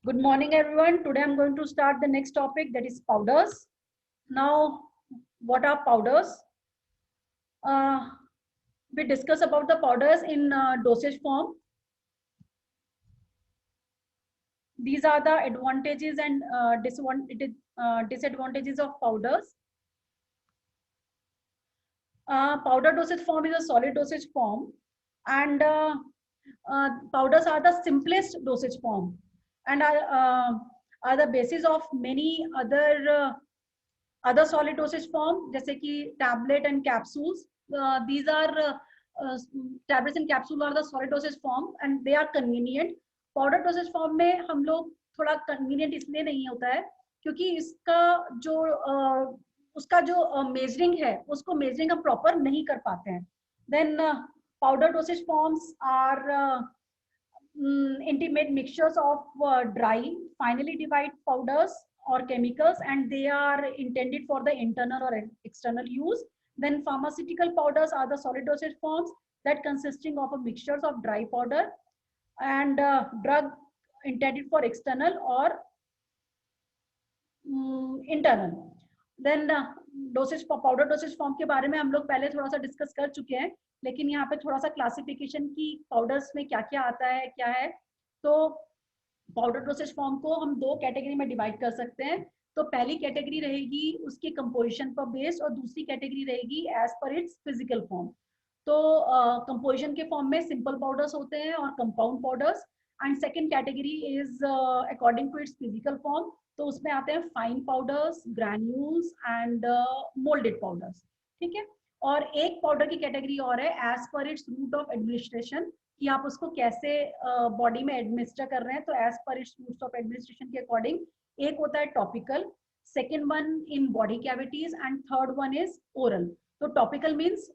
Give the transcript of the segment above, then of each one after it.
Good morning, everyone. Today I'm going to start the next topic, that is powders. Now, what are powders? Uh, we discuss about the powders in dosage form. These are the advantages and disadvantages of powders. Powder dosage form is a solid dosage form, and powders are the simplest dosage form, and are the basis of many other solid dosage form, जैसे कि tablet and capsules. These are tablets and capsules are the solid dosage form and they are convenient. Powder dosage form में हम लोग थोड़ा convenient इसलिए नहीं होता है क्योंकि इसका जो उसका जो मेजरिंग है उसको मेजरिंग हम प्रॉपर नहीं कर पाते हैं. Then powder dosage forms are intimate mixtures of dry, finely divided powders or chemicals, and they are intended for the internal or external use. Then pharmaceutical powders are the solid dosage forms that consisting of a mixtures of dry powder and drug intended for external or internal. Then dosage powder dosage form के बारे में हम लोग पहले थोड़ा सा discuss कर चुके हैं, लेकिन यहाँ पे थोड़ा सा क्लासिफिकेशन की पाउडर्स में क्या क्या आता है क्या है. तो पाउडर डोसेज फॉर्म को हम दो कैटेगरी में डिवाइड कर सकते हैं. तो पहली कैटेगरी रहेगी उसके कंपोजिशन पर बेस्ड और दूसरी कैटेगरी रहेगी as per its physical form. तो कंपोजिशन के फॉर्म में सिंपल पाउडर्स होते हैं और compound powders, and second category is according to its physical form. तो उसमें आते हैं fine powders, granules and moulded powders. ठीक है. और एक पाउडर की कैटेगरी और है as per it's root of administration, कि आप उसको कैसे बॉडी में एडमिनिस्टर कर रहे हैं. तो as per its routes of administration के अकॉर्डिंग एक होता है topical, second one in body cavities and third one is oral. तो टॉपिकल मीन्स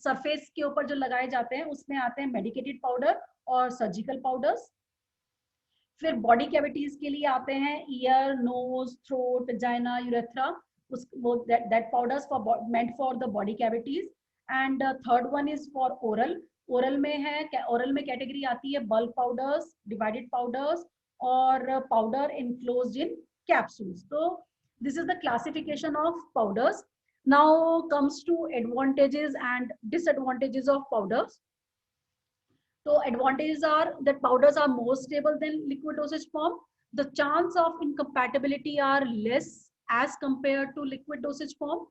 सरफेस के ऊपर जो लगाए जाते हैं उसमें आते हैं मेडिकेटेड पाउडर और सर्जिकल पाउडर्स. फिर बॉडी कैविटीज के लिए आते हैं ear, nose, throat, vagina, urethra. उस वो that powders for meant for the body cavities. And third one is for oral. Oral में है, ओरल में कैटेगरी आती है बल्क पाउडर्स, डिवाइडेड पाउडर्स और पाउडर इनक्लोज्ड इन कैप्सूल्स. तो this is the classification of powders. Now comes to advantages and disadvantages of powders. So advantages are that powders are more stable than liquid dosage form. The chance of incompatibility are less as compared to liquid dosage form.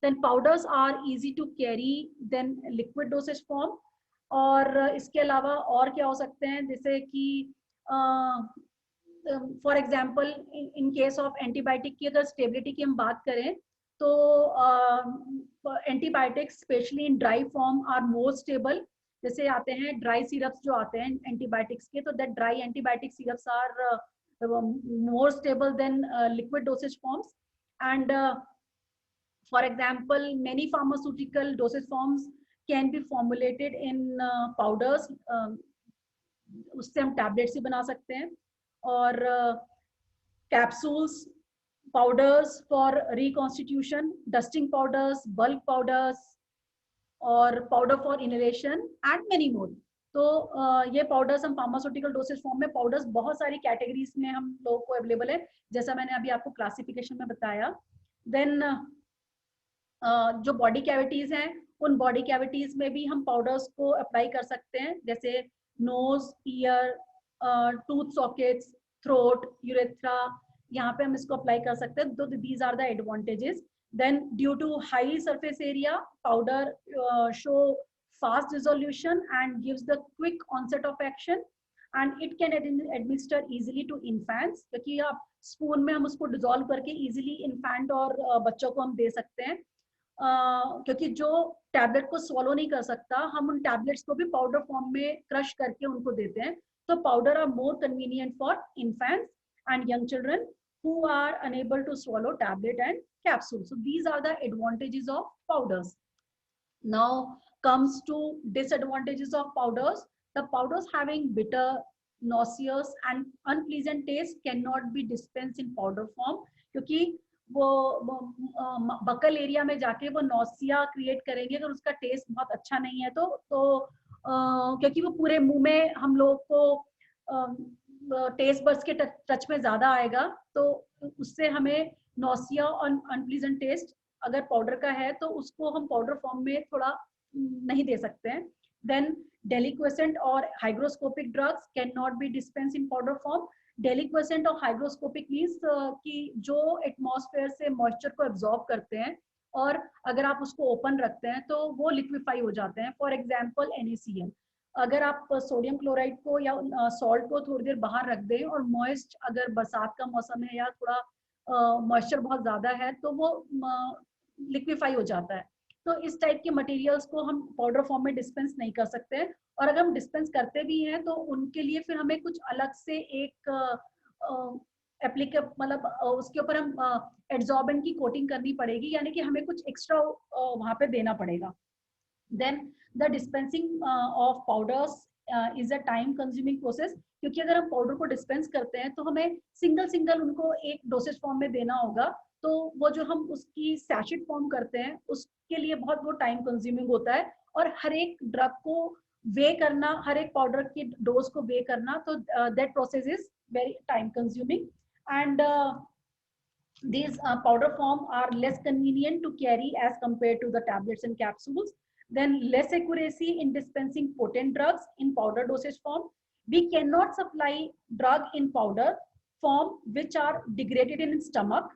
Then powders are easy to carry than liquid dosage form. और इसके अलावा और क्या हो सकते हैं, जैसे कि for example in case of antibiotic की अगर स्टेबिलिटी की हम बात करें तो antibiotics specially in dry form are more stable. जैसे आते हैं ड्राई सिरप्स जो आते हैं एंटीबायोटिक्स के, तो that dry antibiotic syrups are more stable than liquid dosage forms. And for example many pharmaceutical dosage forms can be formulated in powders. उससे हम टैबलेट्स ही बना सकते हैं. और capsules, powders for reconstitution, dusting powders, bulk powders और powder for inhalation and many more. तो ये powders हम फार्मास्यूटिकल डोसेज फॉर्म में पाउडर्स बहुत सारी कैटेगरीज में हम लोगों को अवेलेबल है, जैसा मैंने अभी आपको क्लासिफिकेशन में बताया. देन जो बॉडी कैविटीज हैं उन बॉडी कैविटीज में भी हम पाउडर्स को अप्लाई कर सकते हैं, जैसे nose, ear, tooth sockets, throat, urethra. यहाँ पे हम इसको अप्लाई कर सकते हैं. तो these are the advantages. Then due to high surface area, powder show fast dissolution and gives the quick onset of action, and it can administer easily to infants, क्योंकि आप स्पून में हम उसको डिजोल्व करके इजीली इन्फेंट और बच्चों को हम दे सकते हैं. क्योंकि जो टैबलेट को swallow नहीं कर सकता, हम उन टैबलेट्स को भी पाउडर फॉर्म में क्रश करके उनको देते हैं. तो powder are more convenient for infants and young children who are unable to swallow tablet and capsule. So these are the advantages of powders. Now comes to disadvantages of powders. The powders having bitter, nauseous and unpleasant taste cannot be dispensed in powder form, क्योंकि वो buckle area में जाके वो nausea create करेंगे अगर उसका test बहुत अच्छा नहीं है. तो क्योंकि वो पूरे मुंह में हम लोग को टेस्ट बड्स के टच में ज्यादा आएगा, तो उससे हमें नॉसिया और अनप्लीजेंट टेस्ट अगर पाउडर का है तो उसको हम पाउडर फॉर्म में थोड़ा नहीं दे सकते हैं. देन डेलिक्वेसेंट और hygroscopic drugs can not be dispense in powder form. Deliquescent और हाइग्रोस्कोपिक मीन्स कि जो एटमॉस्फेयर से मॉइस्चर को एब्जॉर्ब करते हैं और अगर आप उसको ओपन रखते हैं तो वो लिक्विफाई हो जाते हैं. For example NaCl. अगर आप सोडियम क्लोराइड को या सॉल्ट को थोड़ी देर बाहर रख दें और मॉइस्ट, अगर बरसात का मौसम है या थोड़ा मॉइस्चर बहुत ज्यादा है, तो वो लिक्विफाई हो जाता है. तो इस टाइप के मटेरियल्स को हम पाउडर फॉर्म में डिस्पेंस नहीं कर सकते हैं. और अगर हम डिस्पेंस करते भी हैं तो उनके लिए फिर हमें कुछ अलग से एक मतलब उसके ऊपर हम एड्सॉर्बेंट की कोटिंग करनी पड़ेगी, यानी कि हमें कुछ एक्स्ट्रा वहां पे देना पड़ेगा. Then the dispensing of powders is a time consuming process, क्योंकि अगर हम पाउडर को डिस्पेंस करते हैं तो हमें सिंगल सिंगल उनको एक डोसेज फॉर्म में देना होगा. तो वो जो हम उसकी सैचेट फॉर्म करते हैं उसके लिए बहुत वो टाइम कंज्यूमिंग होता है. और हर एक ड्रग को वे करना, हर एक पाउडर की डोज को वे करना, तो that process is very time consuming. And these powder form are less convenient to carry as compared to the tablets and capsules. Then less accuracy in dispensing potent drugs in powder dosage form. We cannot supply drug in powder form which are degraded in stomach.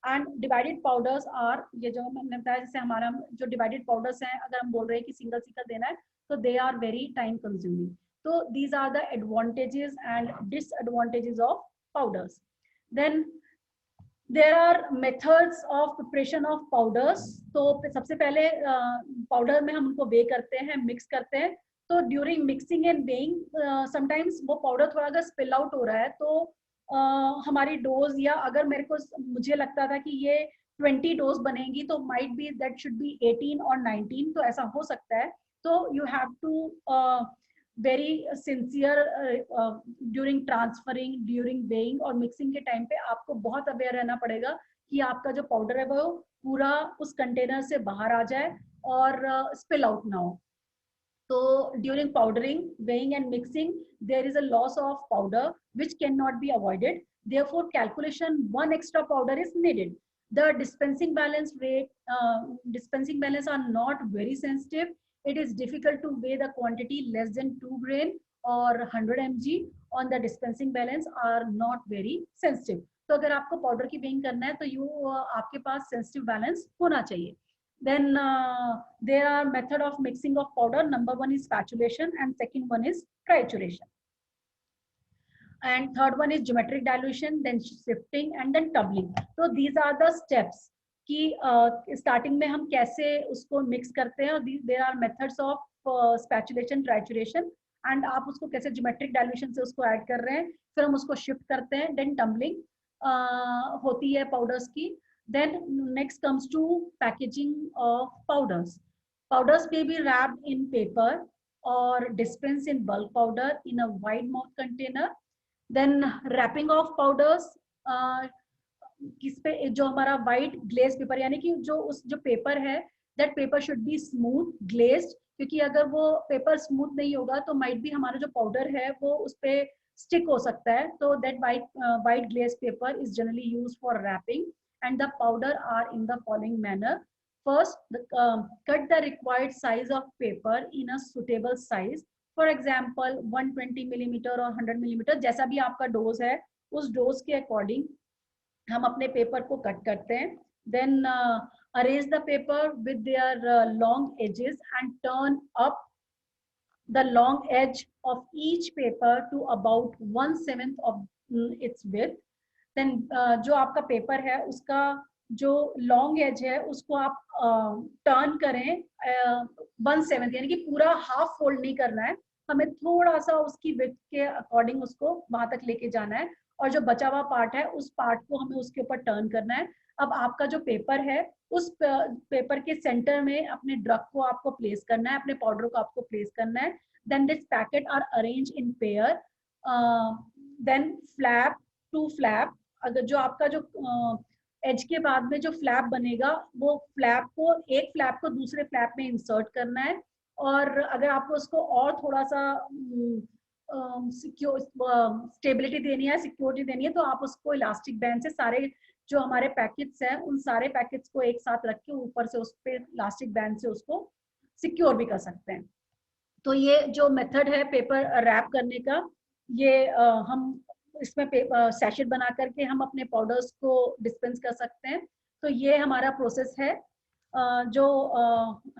And divided powders are, ये जो मैंने बताया, जैसे हमारा जो divided powders हैं, अगर हम बोल रहे हैं कि single single देना है, तो they are very time consuming. So these are the advantages and disadvantages of powders. Then there are methods of preparation of powders. तो सबसे पहले पाउडर में हम उनको वे करते हैं, मिक्स करते हैं. तो during mixing and weighing sometimes वो पाउडर थोड़ा अगर स्पिल आउट हो रहा है तो हमारी डोज, या अगर मुझे लगता था कि ये 20 डोज बनेगी तो might be that should be 18 और 19, तो ऐसा हो सकता है. तो you have to very sincere during transferring, during weighing और मिक्सिंग के टाइम पे आपको बहुत अवेयर रहना पड़ेगा कि आपका जो पाउडर है वो पूरा उस कंटेनर से बाहर आ जाए और स्पिल आउट ना हो. So during powdering, weighing and mixing, there is a loss of powder which cannot be avoided. Therefore, calculation one extra powder is needed. The dispensing balance are not very sensitive. It is difficult to weigh the quantity less than 2 grain or 100 mg on the dispensing balance are not very sensitive. तो अगर आपको powder की weighing करना है तो आपके पास sensitive balance होना चाहिए. Then there are method of mixing of powder. Number one is spatulation and second one is trituration. And third one is geometric dilution, then sifting and then tumbling. So these are the steps कि starting में हम कैसे उसको mix करते हैं. There are methods of spatulation, trituration, and आप उसको कैसे geometric dilution से उसको add कर रहे हैं, फिर हम उसको shift करते हैं, then tumbling होती है powders की. Then next comes to packaging of powders. Powders may be wrapped in paper or dispensed in bulk powder in a wide mouth container. Then wrapping of powders, किस पे, जो हमारा white glazed paper, यानी कि जो paper है, that paper should be smooth glazed, क्योंकि अगर वो paper smooth नहीं होगा तो might be हमारा जो powder है वो उस पे stick हो सकता है. तो that white glazed paper is generally used for wrapping. And the powder are in the following manner. First, cut the required size of paper in a suitable size. For example, 120 millimeter or 100 millimeter, जैसा भी आपका dose है उस dose के according हम अपने paper को cut करते हैं. Then arrange the paper with their long edges and turn up the long edge of each paper to about 1/7 of its width. Then जो आपका पेपर है उसका जो लॉन्ग एज है उसको आप टर्न करें 1/7, यानी कि पूरा हाफ फोल्ड नहीं करना है, हमें थोड़ा सा उसकी विड्थ के अकॉर्डिंग उसको वहां तक लेके जाना है. और जो बचा हुआ पार्ट है उस पार्ट को हमें उसके ऊपर टर्न करना है. अब आपका जो पेपर है उस पेपर के सेंटर में अपने ड्रग को आपको प्लेस करना है, अपने पाउडर को आपको प्लेस करना है. Then this packet are arrange in pair. Then flap to flap, अगर जो आपका जो एज के बाद में जो फ्लैप बनेगा वो फ्लैप को, एक फ्लैप को दूसरे फ्लैप में इंसर्ट करना है. और अगर आपको उसको और थोड़ा सा सिक्योर स्टेबिलिटी देनी है, सिक्योरिटी देनी है, तो आप उसको इलास्टिक बैंड से सारे जो हमारे पैकेट्स हैं उन सारे पैकेट्स को एक साथ रख के ऊपर से उस पे इलास्टिक बैंड से उसको सिक्योर भी कर सकते हैं। तो ये जो मेथड है पेपर रैप करने का, ये हम इसमें सैशेट बना करके हम अपने पाउडर्स को डिस्पेंस कर सकते हैं। तो ये हमारा प्रोसेस है जो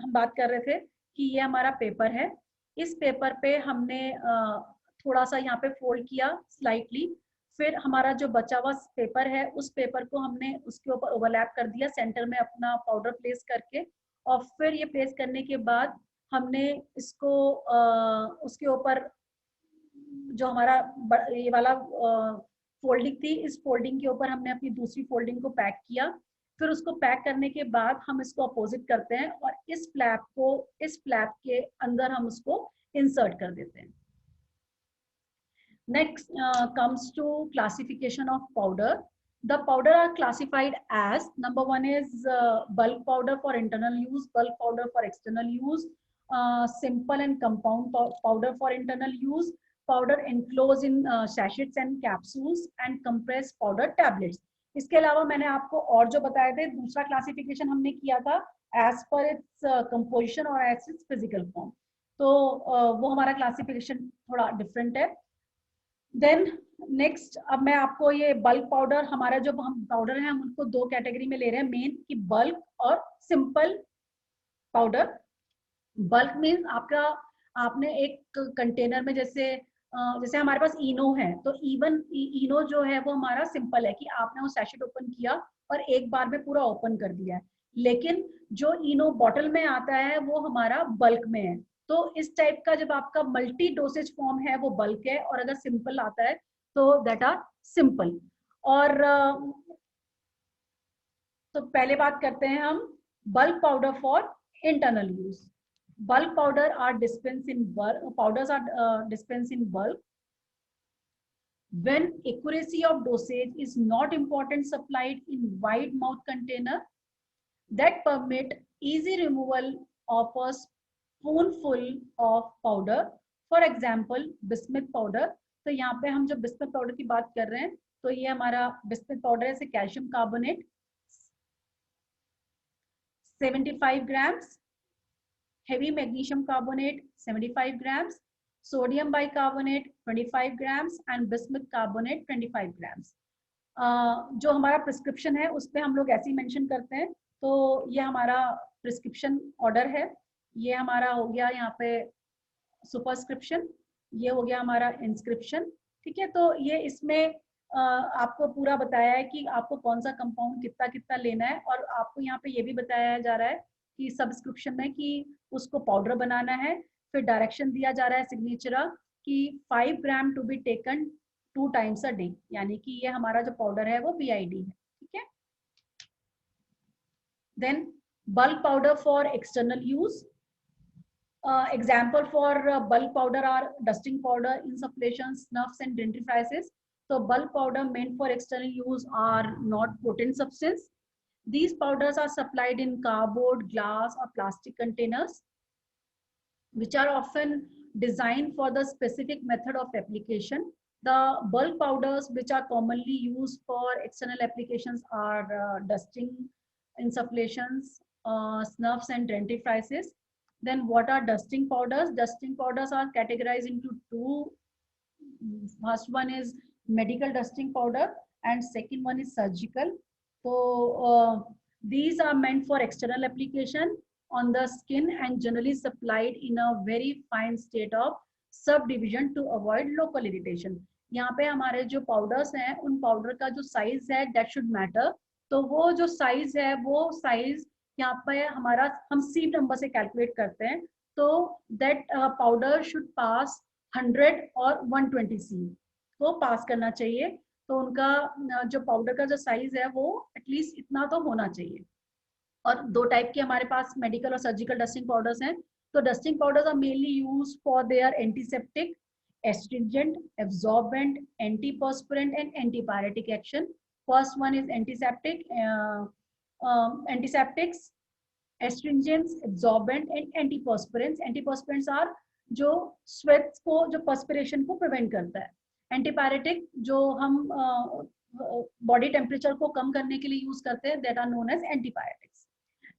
हम बात कर रहे थे कि ये हमारा पेपर है। इस पेपर पे हमने थोड़ा सा यहाँ पे फोल्ड किया स्लाइटली, फिर हमारा जो बचा हुआ पेपर है उस पेपर को हमने उसके ऊपर ओवरलैप कर दिया सेंटर में अपना पाउडर प्लेस करके, और फिर ये प्लेस करने के बाद हमने इसको उसके ऊपर जो हमारा ये वाला फोल्डिंग थी, इस फोल्डिंग के ऊपर हमने अपनी दूसरी फोल्डिंग को पैक किया। फिर उसको पैक करने के बाद हम इसको अपोजिट करते हैं और इस फ्लैप के अंदर हम उसको इंसर्ट कर देते हैं। Next comes to classification of powder. The powder are classified as, number one is bulk powder for internal use, bulk powder for external use, simple and compound powder for internal use, powder enclosed in sachets and capsules, and compressed powder tablets. इसके अलावा मैंने आपको और जो बताए थे दूसरा classification हमने किया था एज पर इट्स कंपोजिशन और एज इट्स फिजिकल फॉर्म, तो वो हमारा क्लासिफिकेशन थोड़ा डिफरेंट है। देन नेक्स्ट, अब मैं आपको ये बल्क पाउडर, हमारा जो हम पाउडर है हम उनको दो कैटेगरी में ले रहे हैं मेन, कि बल्क और सिंपल पाउडर। बल्क मीन्स आपका, आपने एक कंटेनर में जैसे हमारे पास इनो है, तो इनो जो है वो हमारा सिंपल है कि आपने वो सैशेट ओपन किया और एक बार में पूरा ओपन कर दिया है, लेकिन जो इनो बॉटल में आता है वो हमारा बल्क में है। तो इस टाइप का जब आपका मल्टी डोसेज फॉर्म है वो बल्क है, और अगर सिंपल आता है तो दैट आर सिंपल। और तो पहले बात करते हैं हम bulk powder for internal use. Bulk powder are dispensed in bulk. Powders are dispensed in bulk when accuracy of dosage is not important, supplied in wide mouth container that permit easy removal of a spoonful of powder. For example, bismuth powder. तो यहाँ पे हम जब bismuth powder की बात कर रहे हैं तो ये हमारा बिस्मथ पाउडर है, calcium carbonate 75 grams, heavy magnesium carbonate 75 grams, sodium bicarbonate 25 grams and bismuth carbonate 25 grams. जो हमारा प्रिस्क्रिप्शन है उस पर हम लोग ऐसे ही मेंशन करते हैं। तो ये हमारा प्रिस्क्रिप्शन ऑर्डर है, ये हमारा हो गया यहाँ पे सुपरस्क्रिप्शन, ये हो गया हमारा इंस्क्रिप्शन, ठीक है। तो ये इसमें आपको पूरा बताया है कि आपको कौन सा कंपाउंड कितना कितना लेना है, और आपको यहाँ पे ये भी बताया जा रहा है कि सब्सक्रिप्शन में कि उसको पाउडर बनाना है। फिर डायरेक्शन दिया जा रहा है सिग्नेचर कि 5 gram to be taken 2 times a day, यानी कि ये हमारा जो पाउडर है वो PID है, ठीक है। Then bulk powder for external use. Example for bulk powder are dusting powder, insufflations, snuffs and dentifrices. So bulk powder meant for external use are not potent substance. These powders are supplied in cardboard, glass or plastic containers, which are often designed for the specific method of application. The bulk powders which are commonly used for external applications are dusting, insufflations, snuffs and dentifrices. Then what are dusting powders? Dusting powders are categorized into two. First one is medical dusting powder and second one is surgical. So these are meant for external application on the skin and generally supplied in a very fine state of subdivision to avoid local irritation. यहाँ पे हमारे जो powders हैं उन powder का जो size है that should matter. तो वो जो साइज है वो साइज यहाँ पे हमारा हम सी नंबर से कैलकुलेट करते हैं, तो दैट पाउडर शुड पास 100 और 120 सी को पास करना चाहिए। तो उनका जो पाउडर का जो साइज है वो एटलीस्ट इतना तो होना चाहिए। और दो टाइप के हमारे पास मेडिकल और सर्जिकल डस्टिंग पाउडर्स हैं। तो dusting powders are mainly used for their antiseptic, astringent, absorbent, antiperspirant and antipyretic action. First one is antiseptic, antiseptics, astringents, absorbent and antiperspirants. Antiperspirants are जो स्वेट्स को, जो perspiration को prevent करता है। Antipyretic जो हम बॉडी टेम्परेचर को कम करने के लिए यूज करते हैं, that are known as antipyretics.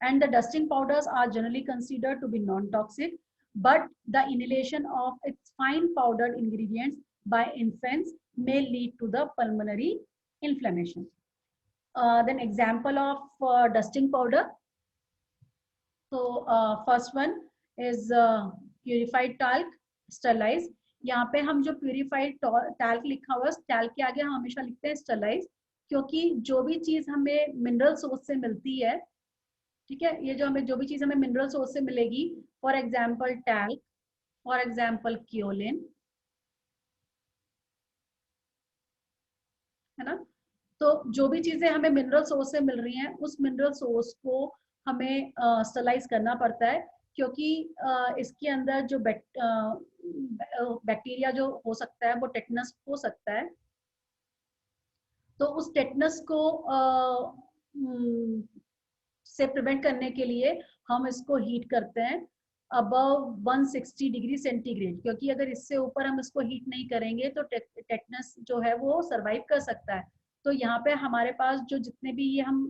And the dusting powders are generally considered to be non-toxic, but the inhalation of its fine powdered ingredients by infants may lead to the pulmonary inflammation. Then example of dusting powder. So first one is purified talc, sterilized. यहाँ पे हम जो purified talc लिखा हुआ है, talc के आगे हम हमेशा लिखते हैं sterilized, क्योंकि जो भी चीज हमें मिनरल सोर्स से मिलती है, ठीक है, ये जो हमें जो भी चीज हमें मिनरल सोर्स से मिलेगी, for example talc, for example kaolin, है ना, तो जो भी चीजें हमें मिनरल सोर्स से मिल रही हैं, उस मिनरल सोर्स को हमें स्टरलाइज करना पड़ता है, क्योंकि इसके अंदर जो बैक्टीरिया जो हो सकता है वो टेटनस हो सकता है। तो उस टेटनस को से प्रिवेंट करने के लिए हम इसको हीट करते हैं अबव 160 डिग्री सेंटीग्रेड, क्योंकि अगर इससे ऊपर हम इसको हीट नहीं करेंगे तो टेटनस जो है वो सरवाइव कर सकता है। तो यहाँ पे हमारे पास जो जितने भी ये हम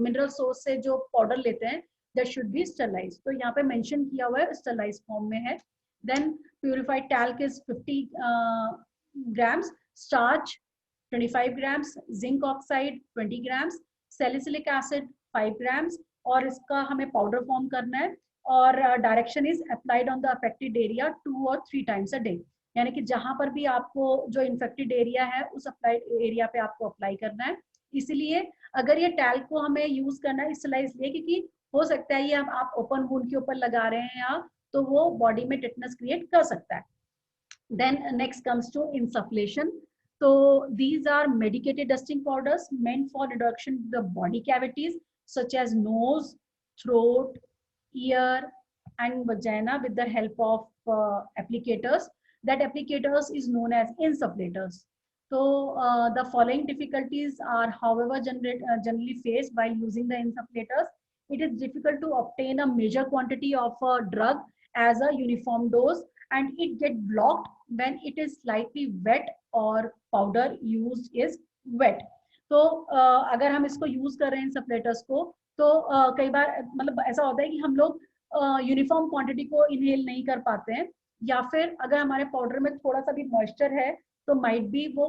मिनरल सोर्स से जो पाउडर लेते हैं, दैट शुड बी स्टरलाइज। तो यहाँ पे मेंशन किया हुआ है स्टरलाइज फॉर्म में है। Then purified talc is 50 grams, starch 25 grams, zinc oxide 20 grams, salicylic acid 5 grams, और इसका हमें पाउडर फॉर्म करना है। और direction is applied on the affected area 2 और 3 टाइम्स अ डे, यानी कि जहां पर भी आपको जो इन्फेक्टेड एरिया है उस अप्लाइड एरिया पे आपको अप्लाई करना है। इसीलिए अगर ये टैल्क को हमें यूज करना है इसलिए क्योंकि हो सकता है ये आप ओपन वुंड के ऊपर लगा रहे हैं या तो वो बॉडी में टिटनेस क्रिएट कर सकता है। Then next comes to insufflation. So these are medicated dusting powders meant for reduction of the body cavities such as nose, throat, ear, and vagina with the help of applicators. That applicators is known as insufflators. So the following difficulties are, however, generally faced while using the insufflators. It is difficult to obtain a major quantity of a drug as a uniform dose, and it gets blocked when it is slightly wet or powder used is wet. तो अगर हम इसको use कर रहे हैं सप्लेटर्स को, तो कई बार मतलब ऐसा होता है कि हम लोग यूनिफॉर्म क्वांटिटी को इनहेल नहीं कर पाते हैं, या फिर अगर हमारे पाउडर में थोड़ा सा भी मॉइस्चर है तो माइट बी वो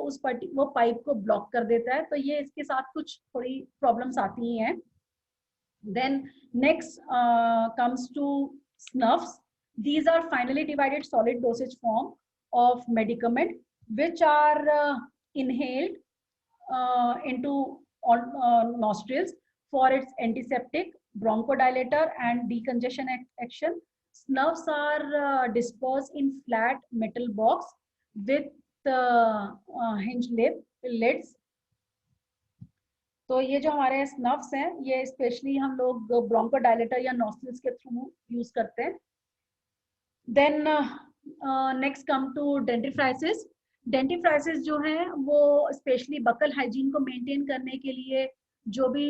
वो पाइप को ब्लॉक कर देता है। तो ये इसके साथ कुछ थोड़ी प्रॉब्लम्स आती हैं। Then next comes to snuffs. These are finally divided solid dosage form of medicament which are inhaled into nostrils for its antiseptic, bronchodilator, and decongestion action. Snuffs are dispersed in flat metal box with hinge lids. तो ये जो हमारे snuffs हैं ये specially हम लोग bronchodilator या nostrils के थ्रू यूज करते हैं। Then next come to dentifrices. Dentifrices जो है वो स्पेशली बकल हाइजीन को मेंटेन करने के लिए जो भी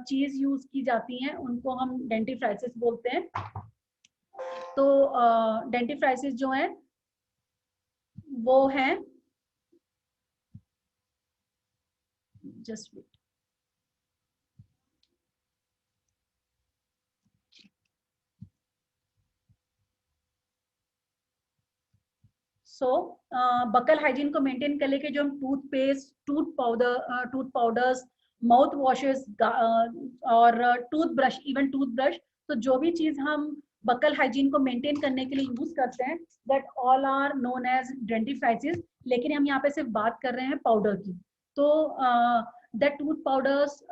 चीज यूज की जाती हैं उनको हम डेंटिफ्राइसिस बोलते हैं। तो डेंटिफ्राइसिस जो है वो है, जस्ट वेट, सो बकल हाइजीन को मेंटेन करने के जो हम toothpaste, tooth powders, mouth washes और टूथब्रश, इवन टूथब्रश, तो जो भी चीज हम बकल हाइजीन को मेंटेन करने के लिए यूज करते हैं, that all are known as dentifrices. लेकिन हम यहाँ पे सिर्फ बात कर रहे हैं पाउडर की। तो the tooth powders,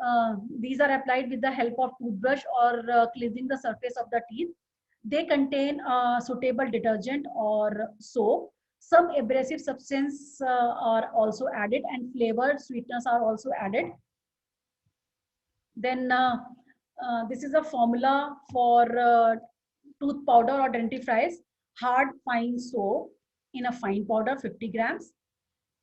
these are applied with the help of toothbrush or cleansing the surface of the teeth. They contain suitable detergent or soap. Some abrasive substance are also added, and flavored sweeteners are also added. Then this is a formula for tooth powder or dentifrice. Hard fine soap in a fine powder 50 grams.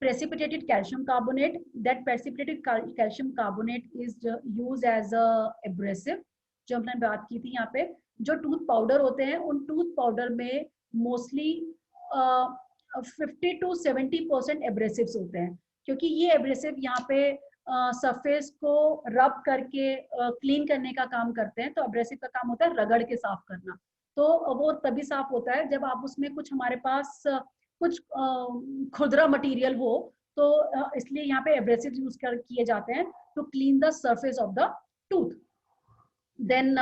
Precipitated calcium carbonate. That precipitated calcium carbonate is used as a abrasive. जो हमने बात की थी यहाँ पे, जो tooth powder होते हैं उन टूथ पाउडर में मोस्टली 50 to 70% एब्रेसिव्स होते हैं, क्योंकि ये एब्रेसिव यहाँ पे सरफेस को रब करके क्लीन करने का काम करते हैं। तो एब्रेसिव का काम होता है रगड़ के साफ करना, तो वो तभी साफ होता है जब आप उसमें कुछ हमारे पास कुछ खुरदरा मटेरियल हो, तो इसलिए यहाँ पे एब्रेसिव यूज किए जाते हैं to clean the surface of the tooth. Then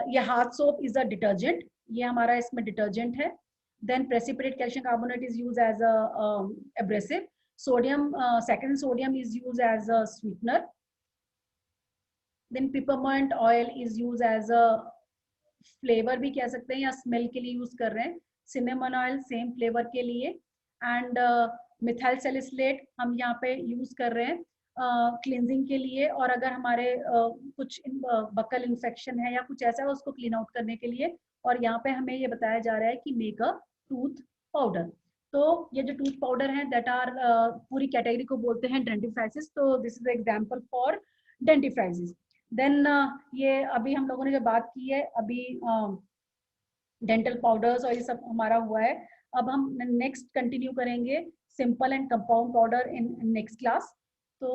ये हाथ सोप इज अ डिटर्जेंट, ये हमारा इसमें डिटर्जेंट है। Then precipitate calcium carbonate is use as a abrasive. Sodium, second sodium is use as a sweetener. Then peppermint oil is use as a flavour भी कह सकते हैं, या स्मेल के लिए यूज कर रहे हैं। सिनेमन ऑयल सेम फ्लेवर के लिए। एंड मिथाइल सैलिसिलेट हम यहाँ पे यूज कर रहे हैं क्लींजिंग के लिए, और अगर हमारे कुछ बकल इन्फेक्शन है या कुछ ऐसा है उसको क्लीन आउट करने के लिए। और यहाँ पे हमें ये बताया जा रहा है कि मेक अ टूथ पाउडर। तो ये जो टूथ पाउडर है दैट आर पूरी कैटेगरी को बोलते हैं डेंटिफ्राइसिस। तो this is example for dentifrices. Then ये अभी हम लोगों ने जो बात की है अभी डेंटल पाउडर्स और ये सब हमारा हुआ है। अब हम नेक्स्ट कंटिन्यू करेंगे simple and compound powder in next class. तो